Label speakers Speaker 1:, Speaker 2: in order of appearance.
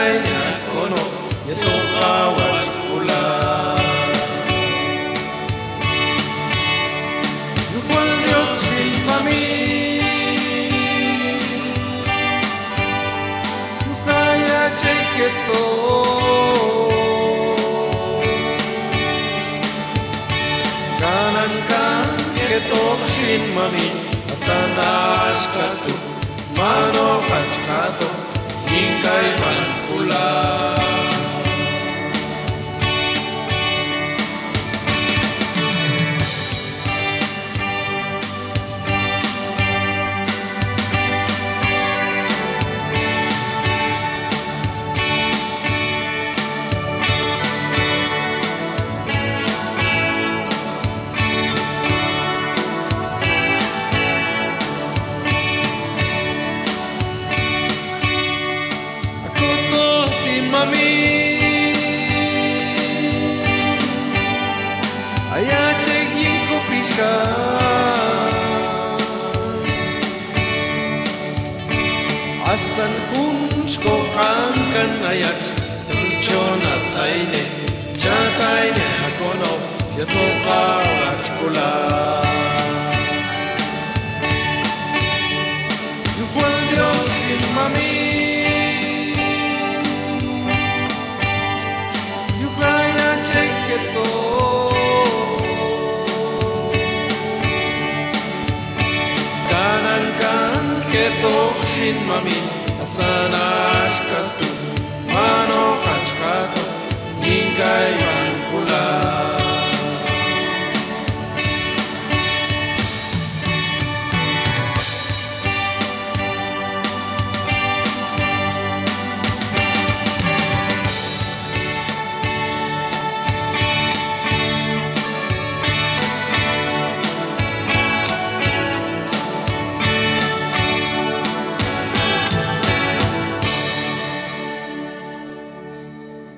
Speaker 1: Chataina kono Yetokawa chikula Yukwal Dios shilmami Yukaya cheketo Kanan kan ketok shilmami Asanash katu Mano kachkato Ingkay man pula Mami Aya chegin ko pisha Asan kunch ko angkan ayat Tulchona taine Chataine akono Yatoka achkula Yukwal Dios sin mami Kanan kan ketok shin mami